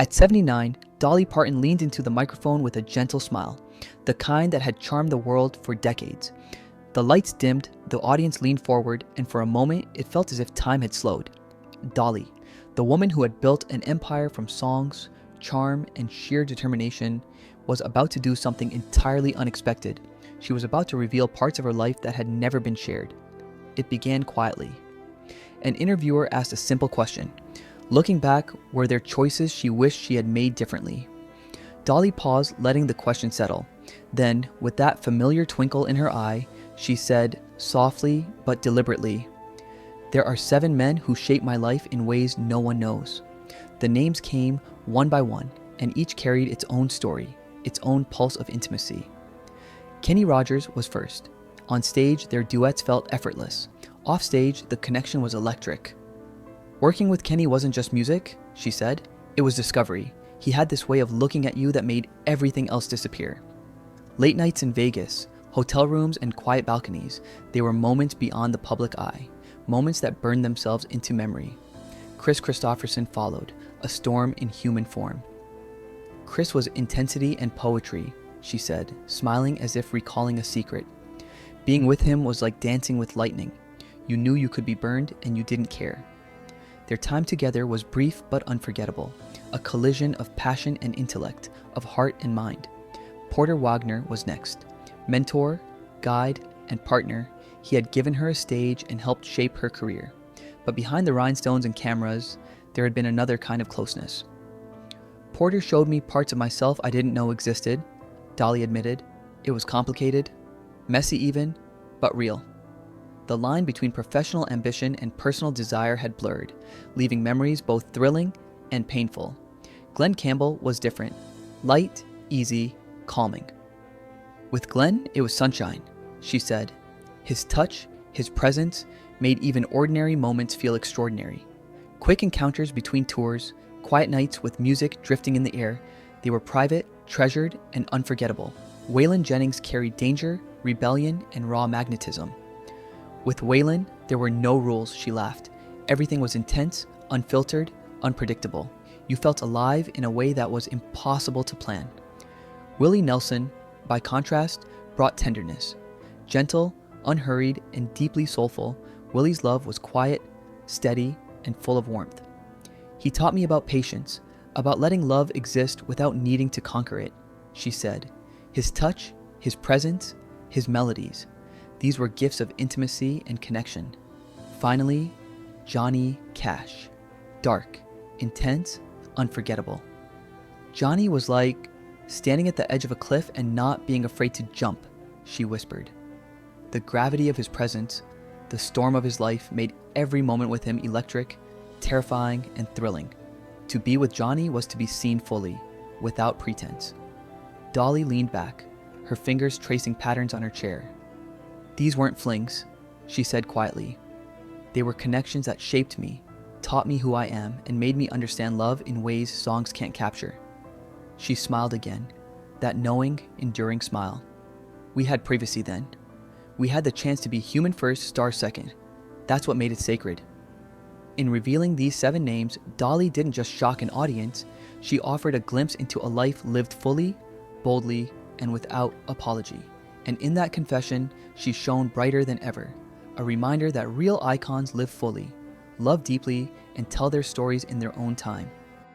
At 79, Dolly Parton leaned into the microphone with a gentle smile, the kind that had charmed the world for decades. The lights dimmed, the audience leaned forward, and for a moment it felt as if time had slowed. Dolly, the woman who had built an empire from songs, charm, and sheer determination, was about to do something entirely unexpected. She was about to reveal parts of her life that had never been shared. It began quietly. An interviewer asked a simple question. Looking back, were there choices she wished she had made differently? Dolly paused, letting the question settle. Then, with that familiar twinkle in her eye, she said, softly but deliberately, "There are 7 men who shaped my life in ways no one knows." The names came one by one, and each carried its own story, its own pulse of intimacy. Kenny Rogers was first. On stage, their duets felt effortless. Off stage, the connection was electric. "Working with Kenny wasn't just music," she said. "It was discovery. He had this way of looking at you that made everything else disappear." Late nights in Vegas, hotel rooms and quiet balconies, they were moments beyond the public eye, moments that burned themselves into memory. Chris Christopherson followed, a storm in human form. "Chris was intensity and poetry," she said, smiling as if recalling a secret. "Being with him was like dancing with lightning. You knew you could be burned and you didn't care." Their time together was brief but unforgettable, a collision of passion and intellect, of heart and mind. Porter Wagner was next. Mentor, guide, and partner, he had given her a stage and helped shape her career. But behind the rhinestones and cameras, there had been another kind of closeness. "Porter showed me parts of myself I didn't know existed," Dolly admitted. "It was complicated, messy even, but real." The line between professional ambition and personal desire had blurred, leaving memories both thrilling and painful. Glenn Campbell was different. Light, easy, calming. "With Glenn, it was sunshine," she said. "His touch, his presence, made even ordinary moments feel extraordinary. Quick encounters between tours, quiet nights with music drifting in the air, they were private, treasured, and unforgettable." Waylon Jennings carried danger, rebellion, and raw magnetism. "With Waylon, there were no rules," she laughed. "Everything was intense, unfiltered, unpredictable. You felt alive in a way that was impossible to plan." Willie Nelson, by contrast, brought tenderness. Gentle, unhurried, and deeply soulful, Willie's love was quiet, steady, and full of warmth. "He taught me about patience, about letting love exist without needing to conquer it," she said. "His touch, his presence, his melodies, these were gifts of intimacy and connection." Finally, Johnny Cash. Dark, intense, unforgettable. "Johnny was like standing at the edge of a cliff and not being afraid to jump," she whispered. The gravity of his presence, the storm of his life, made every moment with him electric, terrifying, and thrilling. To be with Johnny was to be seen fully, without pretense. Dolly leaned back, her fingers tracing patterns on her chair. "These weren't flings," she said quietly. "They were connections that shaped me, taught me who I am, and made me understand love in ways songs can't capture." She smiled again, that knowing, enduring smile. "We had privacy then. We had the chance to be human first, star second. That's what made it sacred." In revealing these 7 names, Dolly didn't just shock an audience, she offered a glimpse into a life lived fully, boldly, and without apology. And in that confession, she shone brighter than ever, a reminder that real icons live fully, love deeply, and tell their stories in their own time.